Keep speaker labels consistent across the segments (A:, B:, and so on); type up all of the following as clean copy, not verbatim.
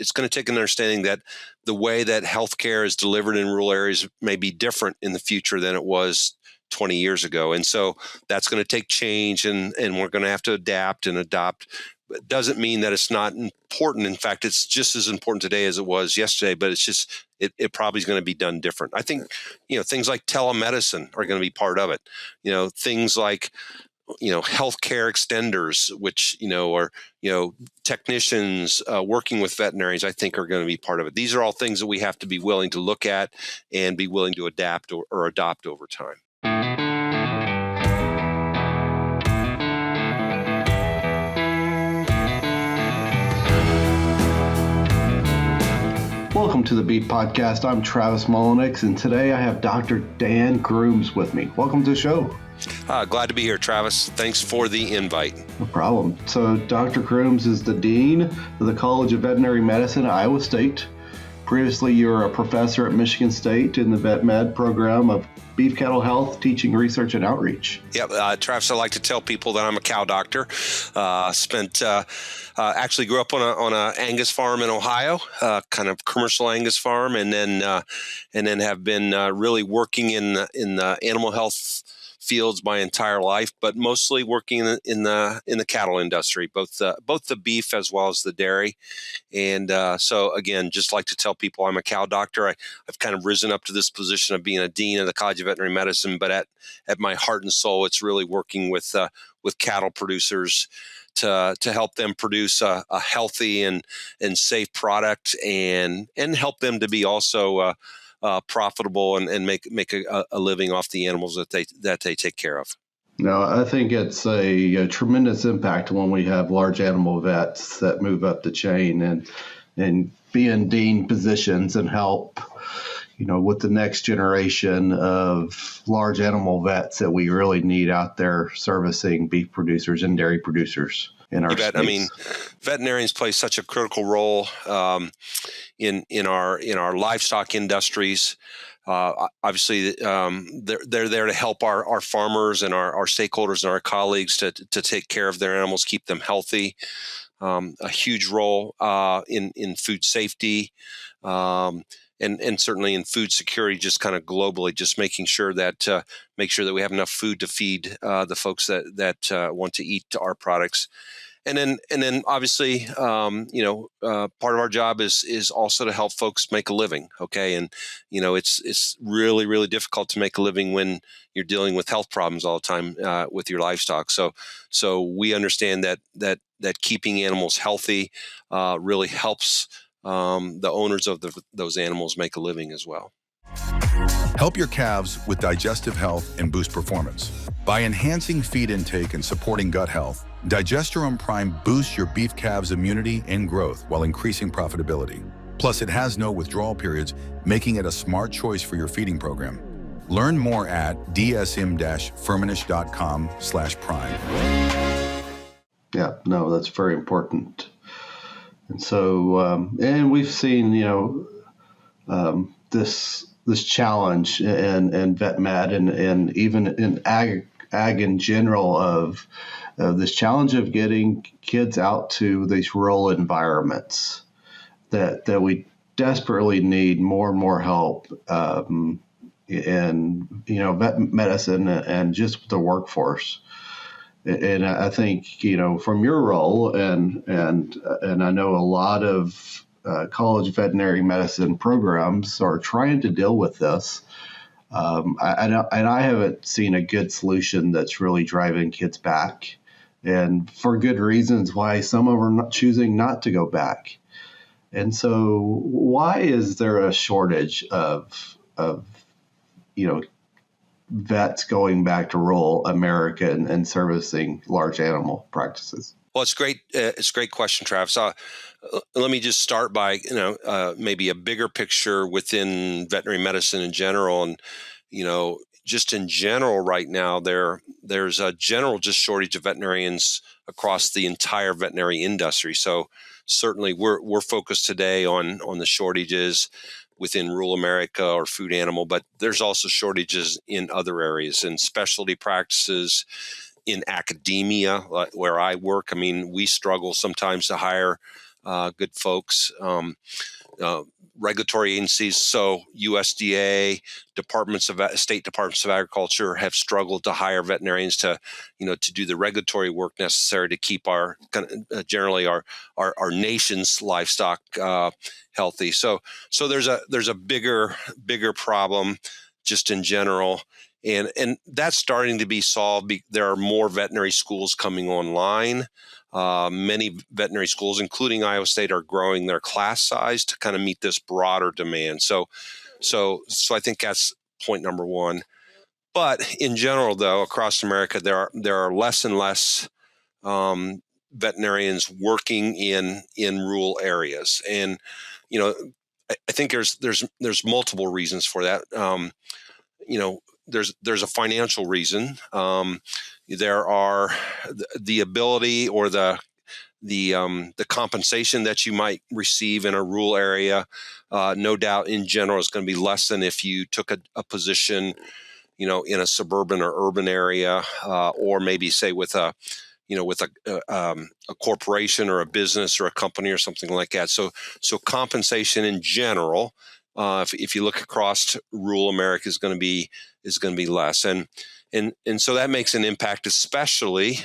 A: it's going to take an understanding that the way that healthcare is delivered in rural areas may be different in the future than it was 20 years ago. And so that's going to take change, and we're going to have to adapt and adopt. It doesn't mean that it's not important. In fact, it's just as important today as it was yesterday, but it's just, it probably is going to be done different. I think, things like telemedicine are going to be part of it. Things like, healthcare extenders, which, are, technicians working with veterinarians, I think are going to be part of it. These are all things that we have to be willing to look at and be willing to adapt or adopt over time.
B: Welcome to the Beef Podcast. I'm Travis Mullenix, and today I have Dr. Dan Grooms with me. Welcome to the show.
A: Glad to be here, Travis. Thanks for the invite.
B: No problem. So Dr. Grooms is the Dean of the College of Veterinary Medicine at Iowa State. Previously, you were a professor at Michigan State in the Vet Med program of beef cattle health, teaching, research, and outreach.
A: Yep, Travis, I like to tell people that I'm a cow doctor. Actually grew up on a Angus farm in Ohio, kind of commercial Angus farm, and then have been really working in the animal health fields my entire life, but mostly working in the cattle industry, both the beef as well as the dairy. And so again, just like to tell people I'm a cow doctor. I've kind of risen up to this position of being a dean of the College of Veterinary Medicine, but at my heart and soul, it's really working with cattle producers to help them produce a healthy and safe product, and help them to be also profitable and make a living off the animals that they take care of.
B: No, I think it's a tremendous impact when we have large animal vets that move up the chain and be in dean positions and help, with the next generation of large animal vets that we really need out there servicing beef producers and dairy producers in our states.
A: I mean, veterinarians play such a critical role in our livestock industries. Obviously, they're there to help our farmers and our stakeholders and our colleagues to take care of their animals, keep them healthy. A huge role in food safety, and certainly in food security, just kind of globally, just making sure that we have enough food to feed the folks that want to eat our products. And then obviously, part of our job is also to help folks make a living. Okay. And, it's really, really difficult to make a living when you're dealing with health problems all the time with your livestock. So we understand that keeping animals healthy really helps the owners of those animals make a living as well.
C: Help your calves with digestive health and boost performance. By enhancing feed intake and supporting gut health, Digesterone Prime boosts your beef calves' immunity and growth while increasing profitability. Plus, it has no withdrawal periods, making it a smart choice for your feeding program. Learn more at dsm-firmenich.com/prime.
B: Yeah, no, that's very important. And so, and we've seen, this challenge in vet med and even in ag in general of this challenge of getting kids out to these rural environments that we desperately need more and more help in vet medicine and just the workforce. And I think from your role and I know a lot of college veterinary medicine programs are trying to deal with this. I haven't seen a good solution that's really driving kids back, and for good reasons why some of them are choosing not to go back. And so why is there a shortage of vets going back to rural America and servicing large animal practices?
A: Well, it's great. It's a great question, Travis. Let me just start by, maybe a bigger picture within veterinary medicine in general. And, just in general right now, there's a general just shortage of veterinarians across the entire veterinary industry. So certainly we're focused today on the shortages within rural America or food animal, but there's also shortages in other areas, in specialty practices, in academia, where I work. I mean, we struggle sometimes to hire good folks. Regulatory agencies, so USDA, state departments of agriculture have struggled to hire veterinarians to do the regulatory work necessary to keep generally our nation's livestock healthy. So there's a bigger problem just in general. And that's starting to be solved. There are more veterinary schools coming online. Many veterinary schools, including Iowa State, are growing their class size to kind of meet this broader demand. So I think that's point number one. But in general, though, across America, there are less and less veterinarians working in rural areas, and I think there's multiple reasons for that. There's a financial reason. There are the ability or the compensation that you might receive in a rural area. No doubt, in general, is going to be less than if you took a position, in a suburban or urban area, or maybe say with a corporation or a business or a company or something like that. So compensation in general, if you look across rural America, is going to be less, and so that makes an impact, especially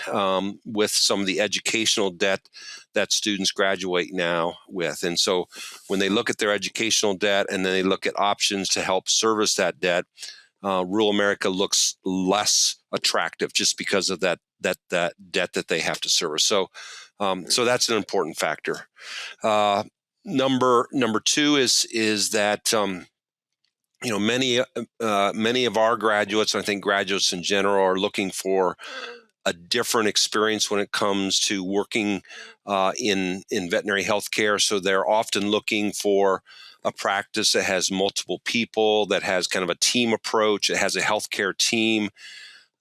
A: with some of the educational debt that students graduate now with. And so when they look at their educational debt and then they look at options to help service that debt, rural America looks less attractive just because of that debt that they have to service. So that's an important factor. Number two is that many of our graduates, and I think graduates in general, are looking for a different experience when it comes to working in veterinary healthcare. So they're often looking for a practice that has multiple people, that has kind of a team approach, it has a healthcare team,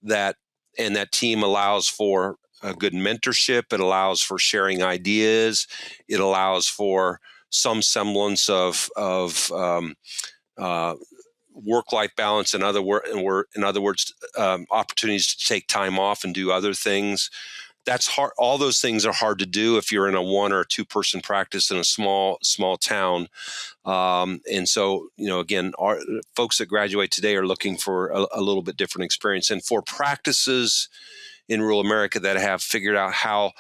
A: and that team allows for a good mentorship. It allows for sharing ideas. It allows for some semblance of work-life balance. In other words, opportunities to take time off and do other things. That's hard. All those things are hard to do if you're in a 1 or 2 person practice in a small town. And so, again, our folks that graduate today are looking for a little bit different experience. And for practices in rural America that have figured out how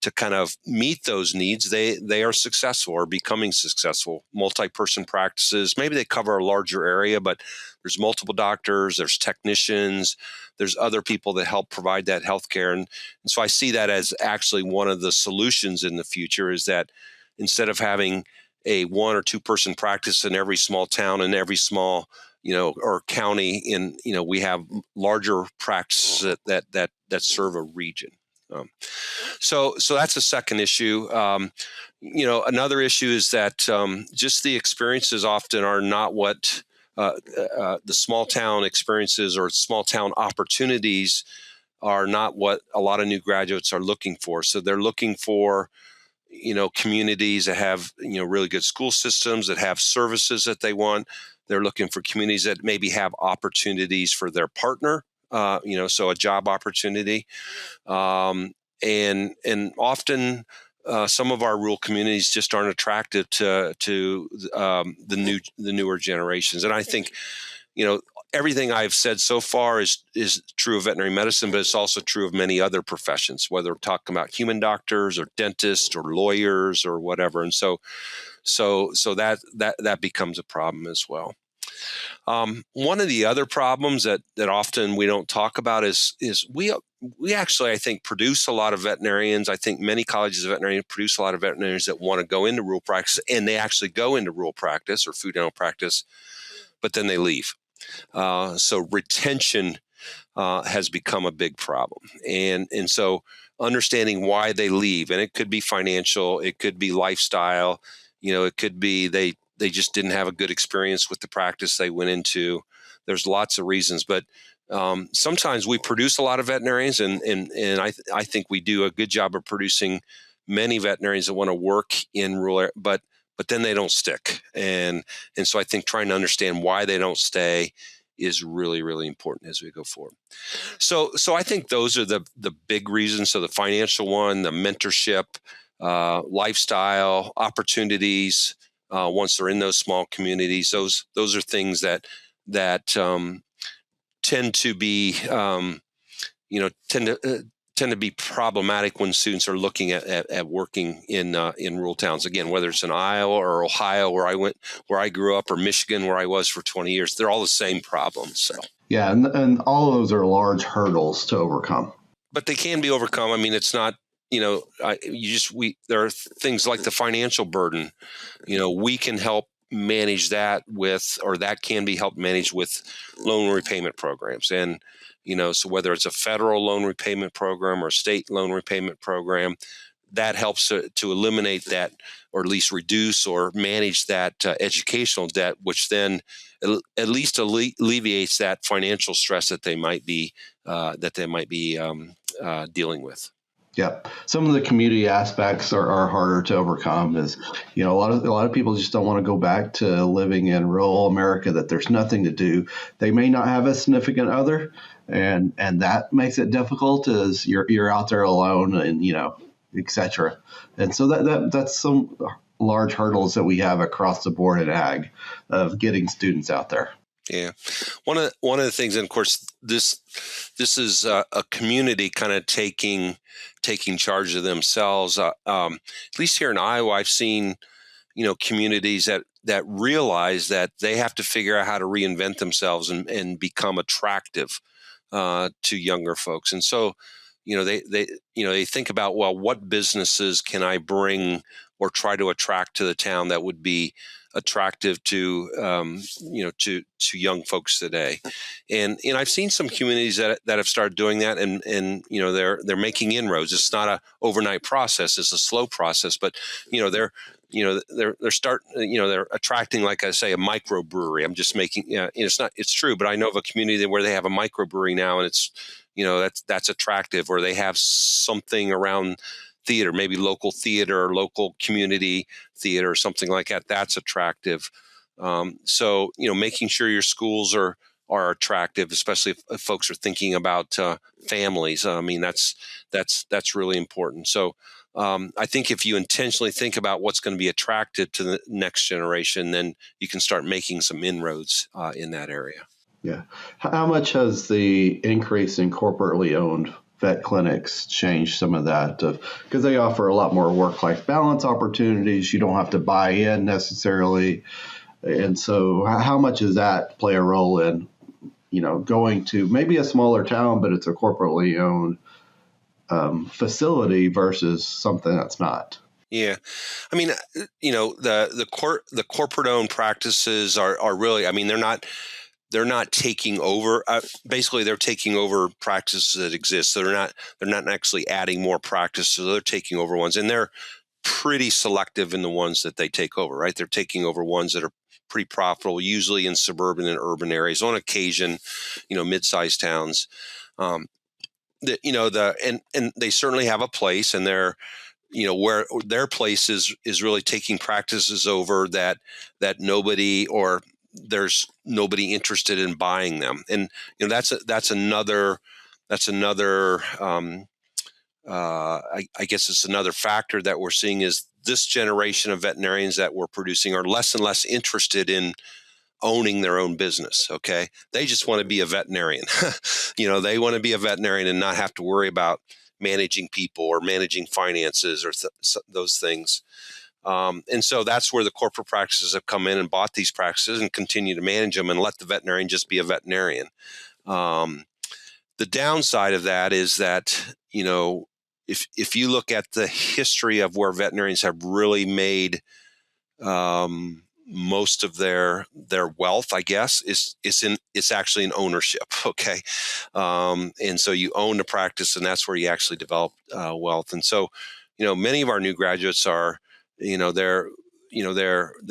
A: to kind of meet those needs, they are successful or becoming successful. Multi-person practices, maybe they cover a larger area, but there's multiple doctors, there's technicians, there's other people that help provide that healthcare. And so I see that as actually one of the solutions in the future, is that instead of having a 1 or 2 person practice in every small town and every small or county, we have larger practices that serve a region. So that's a second issue. Another issue is that just the experiences often are not what the small town experiences or small town opportunities are not what a lot of new graduates are looking for. So they're looking for communities that have really good school systems, that have services that they want. They're looking for communities that maybe have opportunities for their partner. So a job opportunity, and often some of our rural communities just aren't attractive to the newer generations. And I think everything I've said so far is true of veterinary medicine, but it's also true of many other professions, whether we're talking about human doctors or dentists or lawyers or whatever. And so that becomes a problem as well. One of the other problems that often we don't talk about is we actually, I think, produce a lot of veterinarians. I think many colleges of veterinary produce a lot of veterinarians that want to go into rural practice, and they actually go into rural practice or food animal practice, but then they leave. So retention has become a big problem, and so understanding why they leave, and it could be financial, it could be lifestyle, it could be they just didn't have a good experience with the practice they went into. There's lots of reasons, but sometimes we produce a lot of veterinarians, and I think we do a good job of producing many veterinarians that want to work in rural, but then they don't stick. And so I think trying to understand why they don't stay is really, really important as we go forward. So I think those are the big reasons. So the financial one, the mentorship, lifestyle opportunities once they're in those small communities. Those are things that tend to be tend to be problematic when students are looking at working in rural towns. Again, whether it's in Iowa or Ohio, where I grew up, or Michigan, where I was for 20 years, they're all the same problems. So.
B: Yeah, and all of those are large hurdles to overcome.
A: But they can be overcome. I mean, it's not, there are things like the financial burden. We can help manage that that can be helped manage with loan repayment programs. And, so whether it's a federal loan repayment program or a state loan repayment program, that helps to eliminate that, or at least reduce or manage that educational debt, which then at least alleviates that financial stress that they might be dealing with.
B: Yeah, some of the community aspects are harder to overcome. Is a lot of people just don't want to go back to living in rural America. That there's nothing to do. They may not have a significant other, and that makes it difficult. As you're out there alone, and etc. And so that's some large hurdles that we have across the board in ag of getting students out there.
A: Yeah, one of the things, and of course, this is a community kind of taking charge of themselves. At least here in Iowa, I've seen communities that realize that they have to figure out how to reinvent themselves and become attractive to younger folks. And so they think about, well, what businesses can I bring or try to attract to the town that would be attractive to young folks today. And I've seen some communities that have started doing that, and they're making inroads. It's not an overnight process; it's a slow process. But they're attracting, like I say, a microbrewery. I'm just making it's true, but I know of a community where they have a microbrewery now, and it's that's attractive. Or they have something around theater, maybe local theater or local community theater or something like that. That's attractive. So making sure your schools are attractive, especially if folks are thinking about families. I mean, that's really important. So I think if you intentionally think about what's going to be attractive to the next generation, then you can start making some inroads in that area.
B: Yeah. How much has the increase in corporately owned vet clinics change some of that? Because they offer a lot more work-life balance opportunities. You don't have to buy in necessarily. And so how much does that play a role in, going to maybe a smaller town, but it's a corporately owned facility versus something that's not?
A: Yeah. I mean, the corporate owned practices are really, I mean, they're not taking over. Basically, they're taking over practices that exist. So they're not actually adding more practices. So they're taking over ones, and they're pretty selective in the ones that they take over. Right? They're taking over ones that are pretty profitable, usually in suburban and urban areas. On occasion, mid-sized towns. And they certainly have a place, and they're where their place is really taking practices over that nobody or there's nobody interested in buying them. And that's another I guess it's another factor that we're seeing is this generation of veterinarians that we're producing are less and less interested in owning their own business. Okay. They just want to be a veterinarian. They want to be a veterinarian and not have to worry about managing people or managing finances or those things. And so that's where the corporate practices have come in and bought these practices and continue to manage them and let the veterinarian just be a veterinarian. The downside of that is that, if you look at the history of where veterinarians have really made most of their wealth, I guess, it's actually in ownership. Okay. And so you own the practice, and that's where you actually develop wealth. And so, many of our new graduates are, they're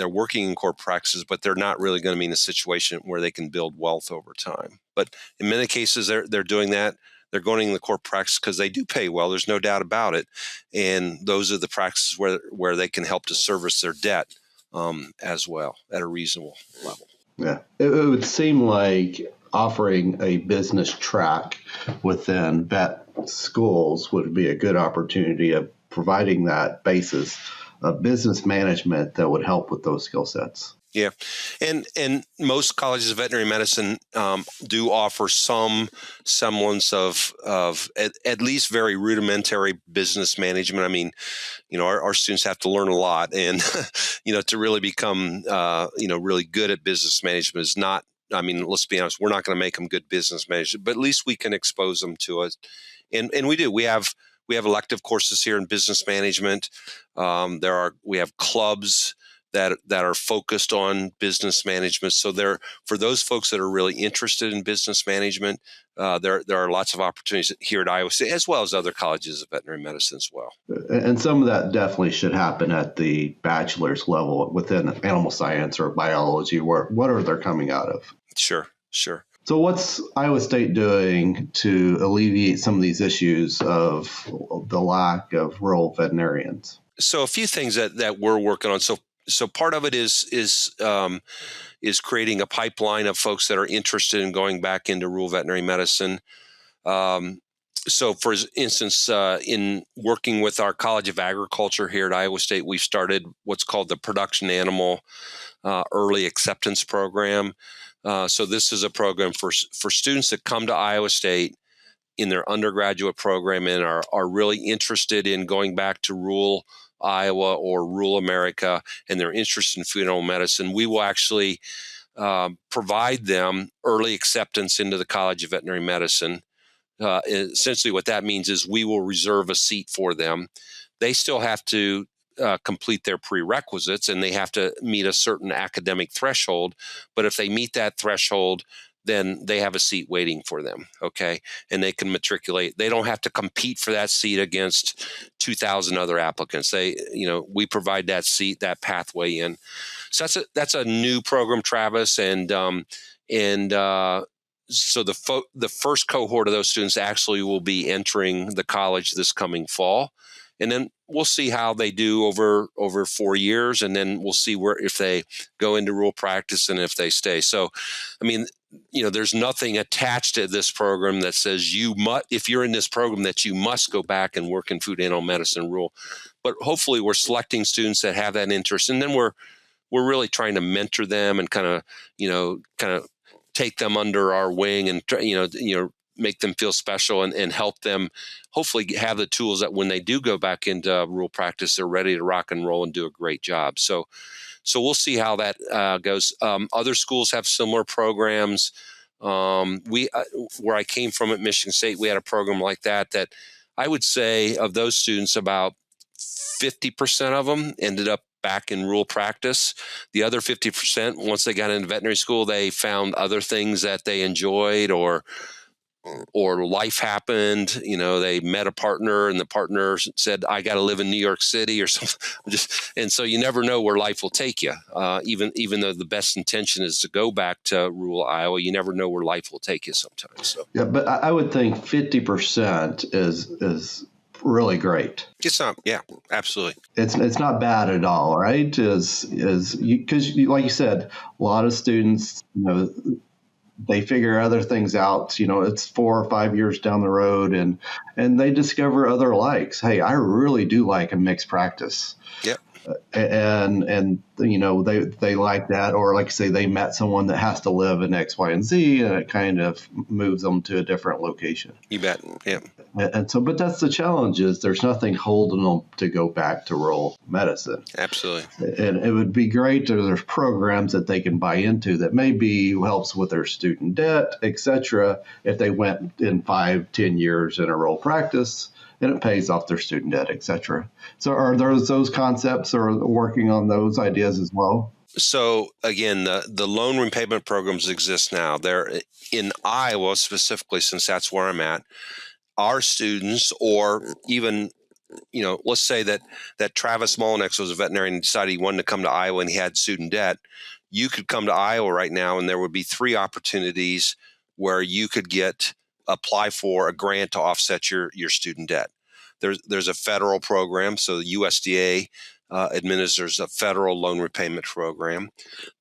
A: working in corporate practices, but they're not really going to be in a situation where they can build wealth over time. But in many cases, they're doing that. They're going in the corporate practice because they do pay well. There's no doubt about it. And those are the practices where they can help to service their debt as well at a reasonable level.
B: Yeah, it would seem like offering a business track within vet schools would be a good opportunity of providing that basis of business management that would help with those skill sets.
A: Yeah, and most colleges of veterinary medicine do offer some semblance of at least very rudimentary business management. I mean, our students have to learn a lot, and to really become really good at business management is not. I mean, let's be honest, we're not going to make them good business managers, but at least we can expose them to it, and we do. We have elective courses here in business management. We have clubs that are focused on business management. So for those folks that are really interested in business management, there are lots of opportunities here at Iowa State, as well as other colleges of veterinary medicine as well.
B: And some of that definitely should happen at the bachelor's level within animal science or biology. What are they coming out of?
A: Sure.
B: So what's Iowa State doing to alleviate some of these issues of the lack of rural veterinarians?
A: So a few things that we're working on. So part of it is creating a pipeline of folks that are interested in going back into rural veterinary medicine. So for instance, in working with our College of Agriculture here at Iowa State, we've started what's called the Production Animal Early Acceptance Program. So this is a program for students that come to Iowa State in their undergraduate program and are really interested in going back to rural Iowa or rural America, and they're interested in food animal medicine. We will actually provide them early acceptance into the College of Veterinary Medicine. Essentially what that means is we will reserve a seat for them. They still have to complete their prerequisites, and they have to meet a certain academic threshold. But if they meet that threshold, then they have a seat waiting for them, okay? And they can matriculate. They don't have to compete for that seat against 2,000 other applicants. We provide that seat, that pathway in. So that's a new program, Travis, and so the first cohort of those students actually will be entering the college this coming fall, and then we'll see how they do over 4 years, and then we'll see if they go into rural practice and if they stay. So, I mean, there's nothing attached to this program that says if you're in this program, that you must go back and work in food animal medicine rural. But hopefully we're selecting students that have that interest. And then we're really trying to mentor them and kind of take them under our wing and, make them feel special and help them hopefully have the tools that when they do go back into rural practice, they're ready to rock and roll and do a great job. So we'll see how that goes. Other schools have similar programs. Where I came from at Michigan State, we had a program like that I would say of those students, about 50% of them ended up back in rural practice. The other 50%, once they got into veterinary school, they found other things that they enjoyed or life happened, they met a partner and the partner said, I got to live in New York City or something. And so you never know where life will take you. Even though the best intention is to go back to rural Iowa, you never know where life will take you sometimes. So.
B: Yeah, but I would think 50% is really great.
A: It's not, yeah, absolutely.
B: It's not bad at all, right? Because like you said, a lot of students, they figure other things out. It's 4 or 5 years down the road, and they discover other likes. Hey, I really do like a mixed practice.
A: Yep.
B: And they like that, or like I say, they met someone that has to live in X, Y, and Z, and it kind of moves them to a different location.
A: You bet. Yeah.
B: And so, but that's the challenge, is there's nothing holding them to go back to rural medicine.
A: Absolutely.
B: And it would be great if there's programs that they can buy into that maybe helps with their student debt, et cetera, if they went in 5-10 years in a rural practice, and it pays off their student debt, et cetera. So are those concepts, or working on those ideas as well?
A: So again, the loan repayment programs exist now. They're in Iowa specifically, since that's where I'm at. Our students, or even, let's say that Travis Molinex was a veterinarian and decided he wanted to come to Iowa and he had student debt. You could come to Iowa right now, and there would be 3 opportunities where you could apply for a grant to offset your student debt. There's a federal program, so the USDA administers a federal loan repayment program.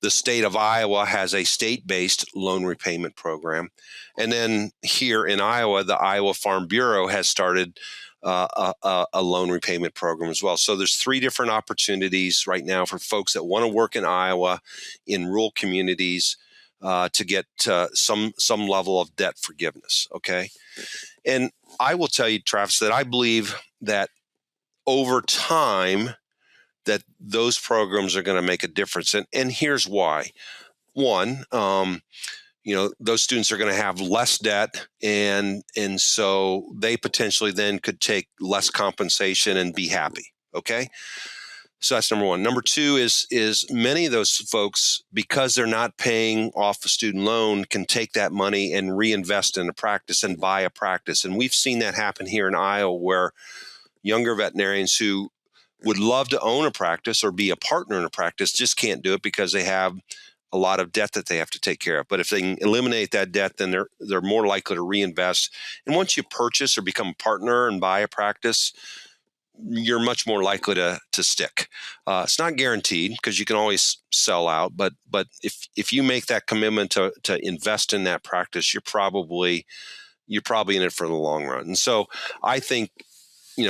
A: The state of Iowa has a state-based loan repayment program. And then here in Iowa, the Iowa Farm Bureau has started a loan repayment program as well. So there's 3 different opportunities right now for folks that want to work in Iowa in rural communities to get some level of debt forgiveness. Okay, and I will tell you, Travis, that I believe that over time that those programs are going to make a difference, and here's why. One, those students are going to have less debt, and so they potentially then could take less compensation and be happy. Okay, so that's number one. Number two is many of those folks, because they're not paying off a student loan, can take that money and reinvest in a practice and buy a practice, and we've seen that happen here in Iowa, where younger veterinarians who would love to own a practice or be a partner in a practice just can't do it because they have a lot of debt that they have to take care of. But if they can eliminate that debt, then they're more likely to reinvest. And once you purchase or become a partner and buy a practice, you're much more likely to stick. It's not guaranteed because you can always sell out, but if you make that commitment to invest in that practice, you're probably in it for the long run. And so I think,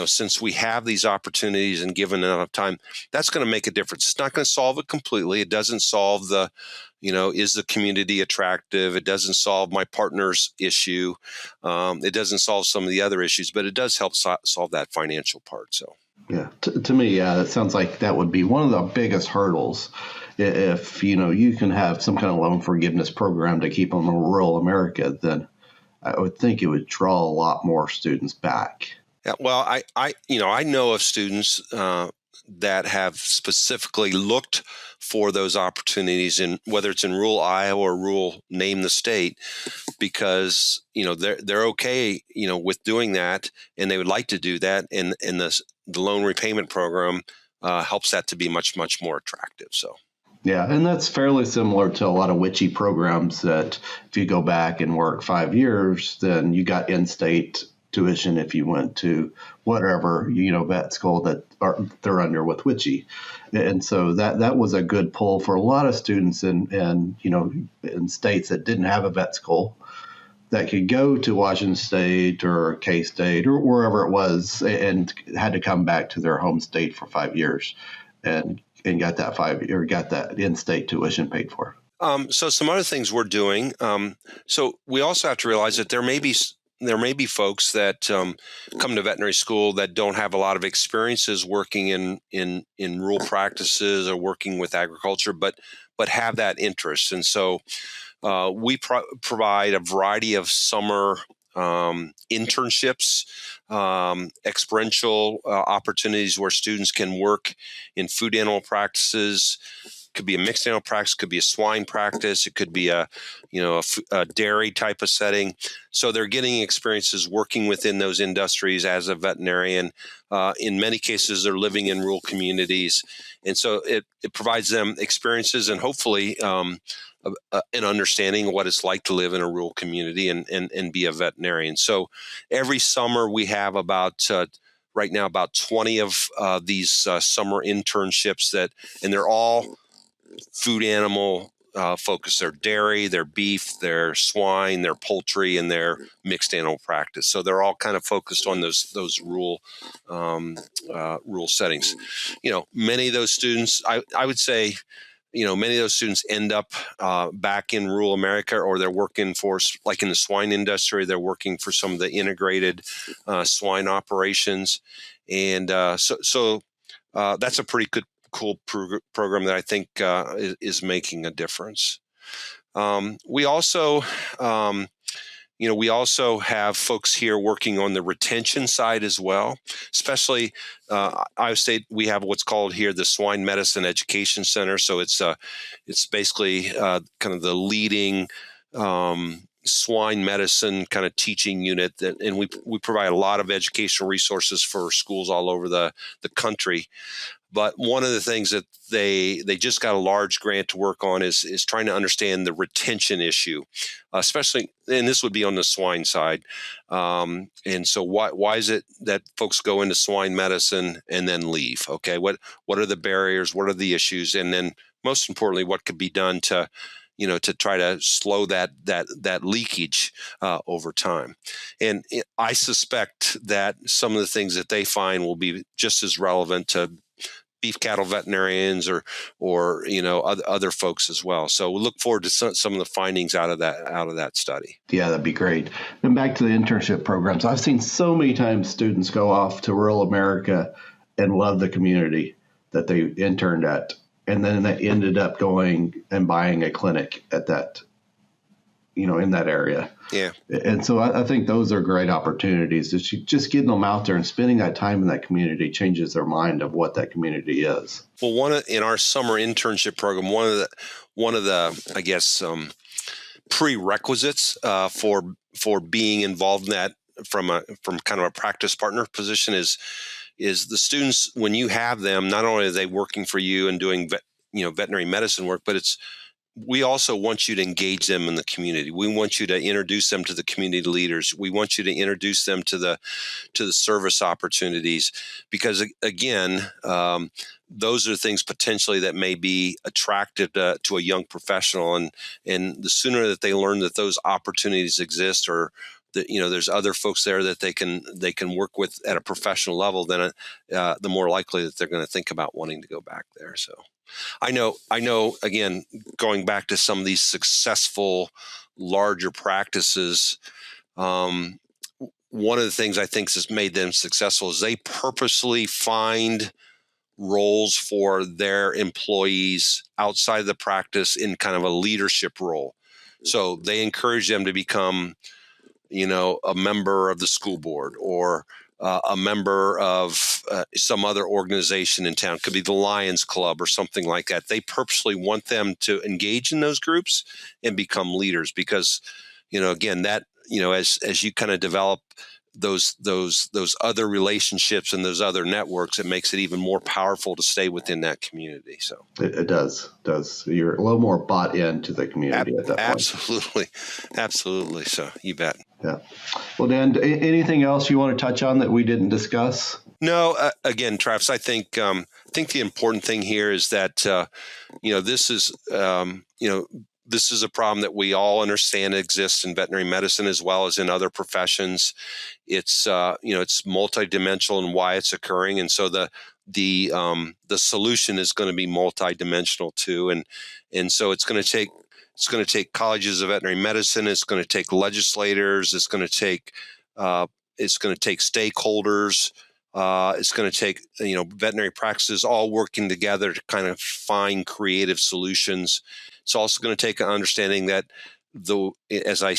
A: since we have these opportunities and given enough time, that's going to make a difference. It's not going to solve it completely. It doesn't solve is the community attractive? It doesn't solve my partner's issue. It doesn't solve some of the other issues, but it does help solve that financial part. So,
B: yeah, to me, that sounds like that would be one of the biggest hurdles. If, you can have some kind of loan forgiveness program to keep them in rural America, then I would think it would draw a lot more students back.
A: Yeah, well, I know of students that have specifically looked for those opportunities in whether it's in rural Iowa or rural name the state, because they're okay with doing that, and they would like to do that, and the loan repayment program helps that to be much more attractive. So.
B: Yeah, and that's fairly similar to a lot of witchy programs that if you go back and work 5 years, then you got in-state tuition if you went to whatever vet school that they're under with witchy, and so that was a good pull for a lot of students in states that didn't have a vet school that could go to Washington State or K-State or wherever it was and had to come back to their home state for 5 years and got that in-state tuition paid for.
A: So some other things we're doing. So we also have to realize that there may be folks that come to veterinary school that don't have a lot of experiences working in rural practices or working with agriculture, but have that interest. And so we provide a variety of summer internships, experiential opportunities where students can work in food animal practices. Could be a mixed animal practice, could be a swine practice, it could be a dairy type of setting. So they're getting experiences working within those industries as a veterinarian. In many cases, they're living in rural communities, and so it provides them experiences and hopefully an understanding of what it's like to live in a rural community and be a veterinarian. So every summer we have right now about 20 of these summer internships and they're all food animal focus. Their dairy, their beef, their swine, their poultry, and their mixed animal practice. So they're all kind of focused on those rural settings. Many of those students, I would say, many of those students end up back in rural America, or they're working for, like in the swine industry, they're working for some of the integrated swine operations, and so that's a pretty cool program that I think is making a difference. We also have folks here working on the retention side as well. Especially, Iowa State, we have what's called here the Swine Medicine Education Center. So it's basically kind of the leading swine medicine kind of teaching unit, and we provide a lot of educational resources for schools all over the country. But one of the things that they just got a large grant to work on is trying to understand the retention issue, especially, and this would be on the swine side. And so why is it that folks go into swine medicine and then leave? Okay, what are the barriers? What are the issues? And then most importantly, what could be done to to try to slow that leakage over time. And I suspect that some of the things that they find will be just as relevant to beef cattle veterinarians or other folks as well. So we look forward to some of the findings out of that study.
B: Yeah, that'd be great. And back to the internship programs. I've seen so many times students go off to rural America and love the community that they interned at, and then they ended up going and buying a clinic at that, in that area.
A: Yeah.
B: And so I think those are great opportunities. Just getting them out there and spending that time in that community changes their mind of what that community is.
A: Well, in our summer internship program, one of the I guess prerequisites for being involved in that from kind of a practice partner position is the students, when you have them, not only are they working for you and doing veterinary medicine work, but we also want you to engage them in the community. We want you to introduce them to the community leaders. We want you to introduce them to the service opportunities, because again, those are things potentially that may be attractive to a young professional, and the sooner that they learn that those opportunities exist, or that there's other folks there that they can work with at a professional level, then the more likely that they're going to think about wanting to go back there. So. I know. Again, going back to some of these successful, larger practices, one of the things I think has made them successful is they purposely find roles for their employees outside of the practice in kind of a leadership role. So they encourage them to become, a member of the school board, or a member of some other organization in town. Could be the Lions Club or something like that. They purposely want them to engage in those groups and become leaders, because, again, that, as you kind of develop those other relationships and those other networks, it makes it even more powerful to stay within that community. So
B: it does. You're a little more bought into the community at that point.
A: Absolutely. So you bet.
B: Yeah. Well, Dan, anything else you want to touch on that we didn't discuss?
A: No. Again, Travis, I think the important thing here is that this is this is a problem that we all understand exists in veterinary medicine as well as in other professions. It's it's multidimensional in why it's occurring, and so the solution is going to be multidimensional too, and so it's going to take colleges of veterinary medicine. It's going to take legislators. It's going to take stakeholders. It's going to take veterinary practices all working together to kind of find creative solutions. It's also going to take an understanding that, as I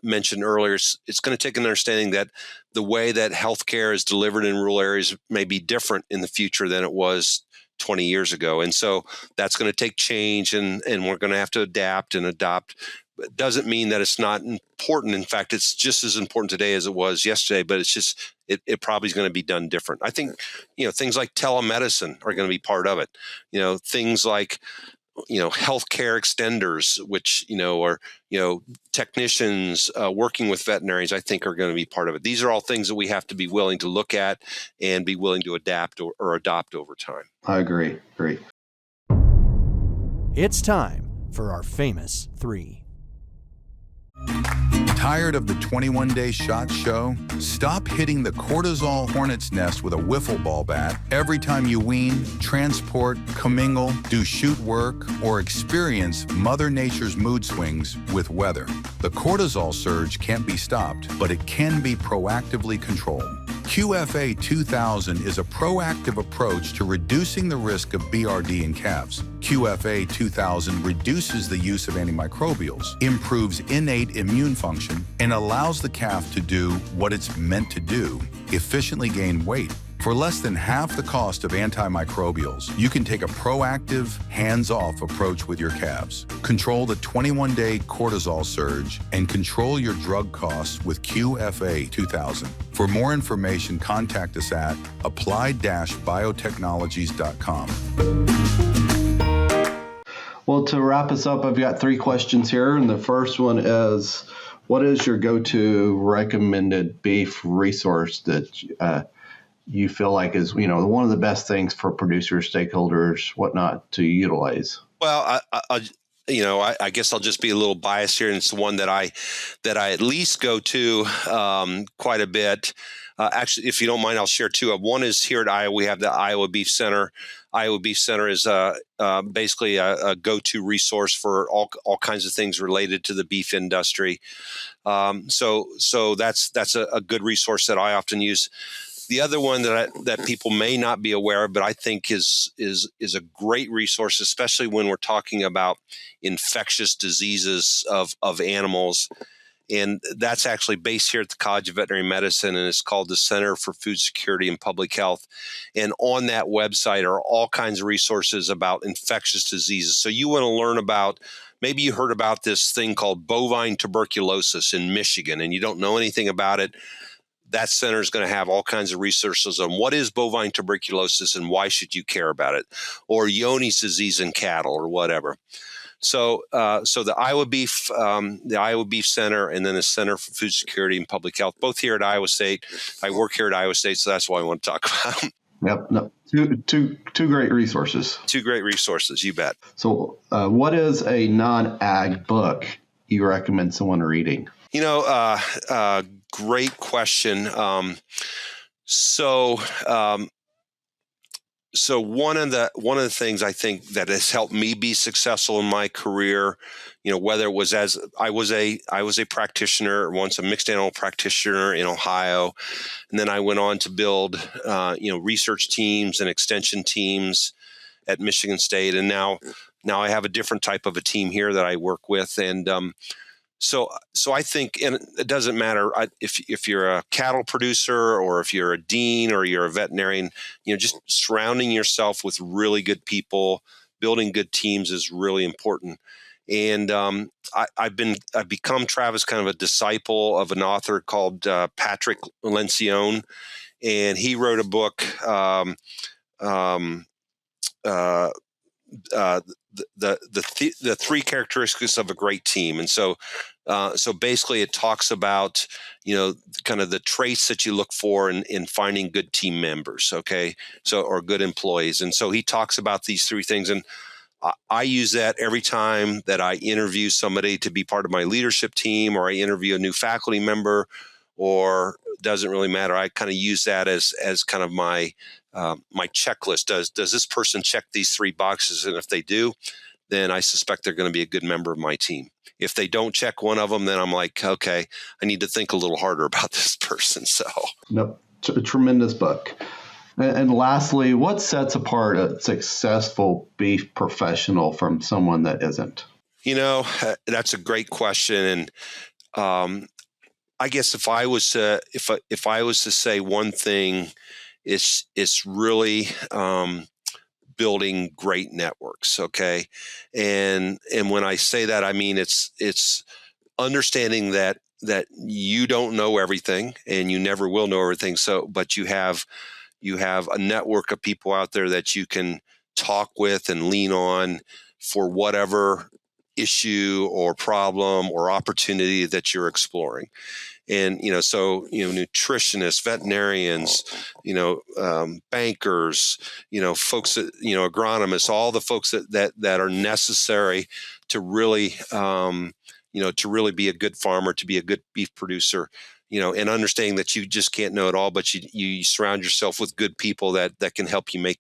A: mentioned earlier, it's going to take an understanding that the way that healthcare is delivered in rural areas may be different in the future than it was 20 years ago. And so that's going to take change, and we're going to have to adapt and adopt. It doesn't mean that it's not important. In fact, it's just as important today as it was yesterday, but it's just, it probably is going to be done different. I think, things like telemedicine are going to be part of it. Things like, healthcare extenders, which, are, technicians working with veterinarians, I think are going to be part of it. These are all things that we have to be willing to look at and be willing to adapt or adopt over time.
B: I agree. Great.
D: It's time for our famous three.
C: Tired of the 21-day shot show? Stop hitting the cortisol hornet's nest with a wiffle ball bat every time you wean, transport, commingle, do shoot work, or experience Mother Nature's mood swings with weather. The cortisol surge can't be stopped, but it can be proactively controlled. QFA 2000 is a proactive approach to reducing the risk of BRD in calves. QFA 2000 reduces the use of antimicrobials, improves innate immune function, and allows the calf to do what it's meant to do, efficiently gain weight. For less than half the cost of antimicrobials, you can take a proactive, hands-off approach with your calves. Control the 21-day cortisol surge and control your drug costs with QFA 2000. For more information, contact us at applied-biotechnologies.com.
B: Well, to wrap us up, I've got 3 questions here, and the first one is, what is your go-to recommended beef resource that you feel like is, one of the best things for producers, stakeholders, whatnot to utilize?
A: Well, I guess I'll just be a little biased here, and it's the one that I at least go to quite a bit. Actually, if you don't mind, I'll share two. One is here at Iowa. We have the Iowa Beef Center. Iowa Beef Center is basically a go-to resource for all kinds of things related to the beef industry. So that's a good resource that I often use. The other one that people may not be aware of, but I think is a great resource, especially when we're talking about infectious diseases of animals. And that's actually based here at the College of Veterinary Medicine, and it's called the Center for Food Security and Public Health. And on that website are all kinds of resources about infectious diseases. So you want to learn about, maybe you heard about this thing called bovine tuberculosis in Michigan, and you don't know anything about it. That center is going to have all kinds of resources on what is bovine tuberculosis and why should you care about it, or Johne's disease in cattle, or whatever. So the Iowa Beef Center, and then the Center for Food Security and Public Health, both here at Iowa State. I work here at Iowa State, so that's why I want to talk about them.
B: Yep. No, two great resources.
A: Two great resources, you bet. So
B: what is a non-ag book you recommend someone reading?
A: Great question. So one of the things I think that has helped me be successful in my career, whether it was as I was a practitioner, once a mixed animal practitioner in Ohio, and then I went on to build research teams and extension teams at Michigan State, and now I have a different type of a team here that I work with, and So I think, and it doesn't matter if you're a cattle producer or if you're a dean or you're a veterinarian, just surrounding yourself with really good people, building good teams is really important. And I've become, Travis, kind of a disciple of an author called Patrick Lencioni, and he wrote a book. The three characteristics of a great team, and so basically it talks about kind of the traits that you look for in finding good team members, or good employees, and so he talks about these three things, and I use that every time that I interview somebody to be part of my leadership team, or I interview a new faculty member, or doesn't really matter. I kind of use that as kind of my checklist. Does this person check these three boxes? And if they do, then I suspect they're going to be a good member of my team. If they don't check one of them, then I'm like, okay, I need to think a little harder about this person. So,
B: nope, a tremendous book. And lastly, what sets apart a successful beef professional from someone that isn't?
A: That's a great question, and I guess if I was to say one thing, it's really building great networks. Okay, and when I say that, I mean it's understanding that you don't know everything and you never will know everything. So, but you have a network of people out there that you can talk with and lean on for whatever issue or problem or opportunity that you're exploring. And, nutritionists, veterinarians, bankers, folks that, agronomists, all the folks that are necessary to really, to really be a good farmer, to be a good beef producer, and understanding that you just can't know it all, but you surround yourself with good people that can help you make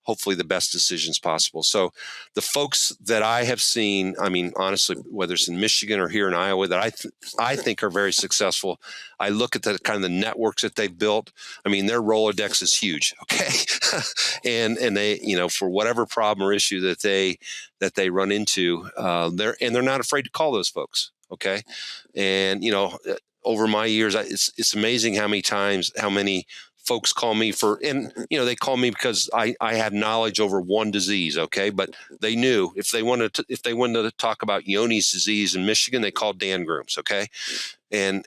A: hopefully the best decisions possible. So the folks that I have seen, I mean, honestly, whether it's in Michigan or here in Iowa, that I think are very successful, I look at the kind of the networks that they've built. I mean, their Rolodex is huge. Okay. and they, for whatever problem or issue that they run into, they're not afraid to call those folks. Okay. And, over my years, it's amazing how many folks call me they call me because I had knowledge over one disease. Okay. But they knew if they wanted to talk about Johne's disease in Michigan, they called Dan Grooms. Okay. And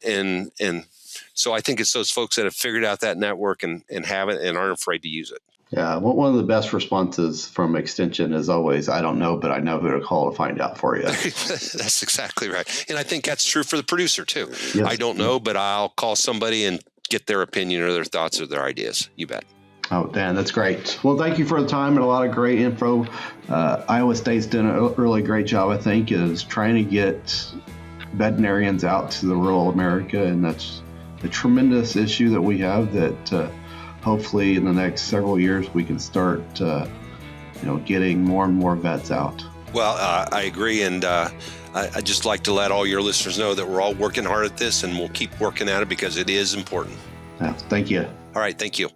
A: so I think it's those folks that have figured out that network and have it and aren't afraid to use it.
B: Yeah. One of the best responses from Extension is always, I don't know, but I know who to call to find out for you.
A: That's exactly right. And I think that's true for the producer too.
B: Yes.
A: I don't know, but I'll call somebody and get their opinion or their thoughts or their ideas. You bet.
B: Oh, Dan, that's great. Well, thank you for the time and a lot of great info. Iowa State's done a really great job, I think, is trying to get veterinarians out to the rural America, and that's a tremendous issue that we have that hopefully in the next several years we can start getting more and more vets out.
A: Well, I agree, and I'd just like to let all your listeners know that we're all working hard at this, and we'll keep working at it because it is important.
B: Yeah, thank you.
A: All right, thank you.